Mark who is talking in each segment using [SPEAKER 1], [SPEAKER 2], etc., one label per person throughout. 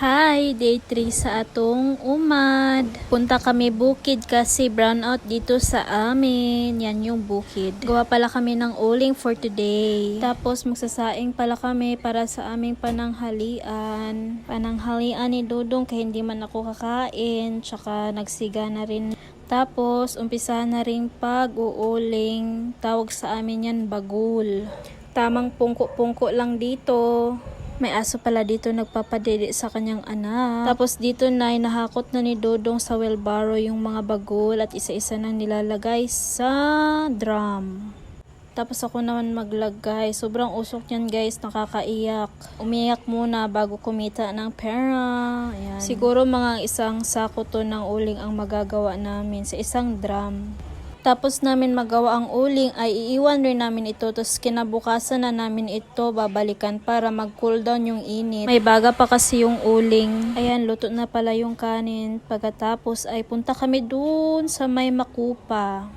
[SPEAKER 1] Hi, day 3 sa atong umad. Punta kami bukid kasi brownout dito sa amin. Yan yung bukid. Gawa pala kami ng uling for today. Tapos magsasaing pala kami para sa aming pananghalian. Pananghalian ni Dudong kaya hindi man ako kakain. Tsaka nagsiga na rin. Tapos umpisa na rin pag-uuling. Tawag sa amin yan bagul. Tamang pungko-pungko lang dito. May aso pala dito nagpapadede sa kanyang anak. Tapos dito na nahakot na ni Dodong sa wheelbarrow yung mga bagol at isa-isa nang nilalagay sa drum. Tapos ako naman maglagay. Sobrang usok yan guys, nakakaiyak. Umiyak muna bago kumita ng pera. Ayan. Siguro mga isang sako to ng uling ang magagawa namin sa isang drum. Tapos namin magawa ang uling ay iiwan rin namin ito. Tapos kinabukasan na namin ito babalikan para mag-cool down yung init. May baga pa kasi yung uling. Ayan, luto na pala yung kanin. Pagkatapos ay punta kami dun sa may makupa.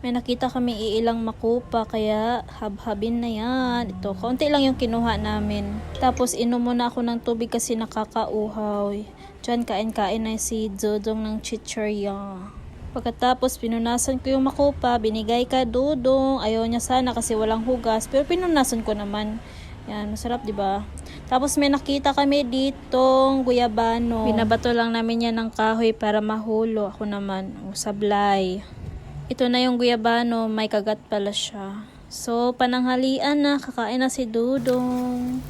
[SPEAKER 1] May nakita kami iilang makupa kaya habhabin na yan. Ito, kaunti lang yung kinuha namin. Tapos inom muna ako ng tubig kasi nakakauhaw. Diyan kain-kain na si Dodong ng chichirya. Pagkatapos pinunasan ko yung makupa, binigay ka Dudong. Ayaw niya sana kasi walang hugas, pero pinunasan ko naman. Yan, masarap 'di ba? Tapos may nakita kami ditong guyabano. Binabato lang namin yan ng kahoy para mahulo. Ako naman, sablay. Ito na yung guyabano, may kagat pala siya. So, pananghalian na, kakain na si Dudong.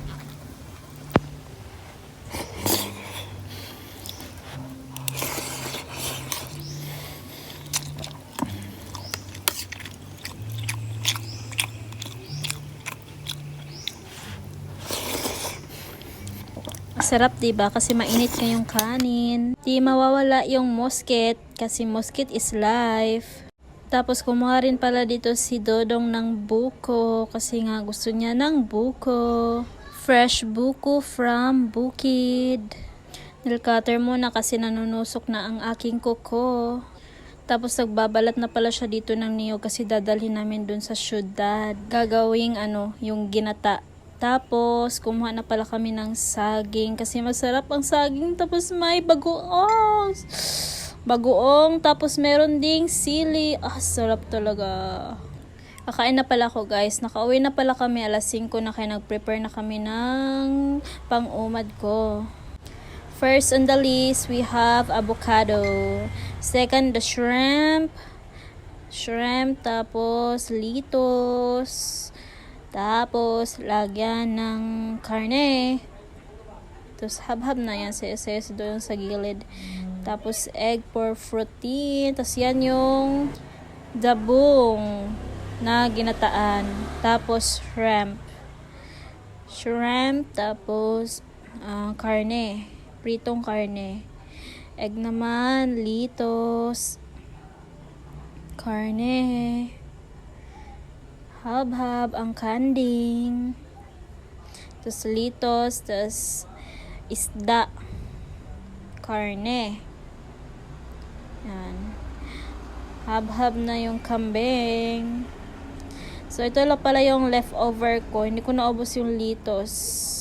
[SPEAKER 1] Sarap diba? Kasi mainit ngayong kanin. Di mawawala yung mosket kasi mosket is life. Tapos kumuha rin pala dito si Dodong ng buko kasi nga gusto niya ng buko. Fresh buko from bukid. Nilcutter muna kasi nanunusok na ang aking kuko. Tapos nagbabalat na pala siya dito ng niyog kasi dadalhin namin dun sa syudad. Gagawing yung ginata. Tapos, kumuha na pala kami ng saging kasi masarap ang saging. Tapos may bagoong. Bagoong. Tapos meron ding sili. Sarap talaga. Kakain na pala ako guys. Nakauwi na pala kami alas 5 na kaya nag-prepare na kami ng pang-umad ko. First on the list, we have avocado. Second, the shrimp. Tapos litos. Tapos, lagyan ng karne. Tapos, habhab na yan. Sayos doon sa gilid. Tapos, egg for protein. Tapos, yan yung dabong na ginataan. Tapos, shrimp. Tapos, karne. Pritong karne. Egg naman, litos. Karne. Habhab ang kanding. Tapos litos. Tapos isda. Karne. Yan. Habhab na yung kambing. So ito lang pala yung leftover ko. Hindi ko naubos yung litos.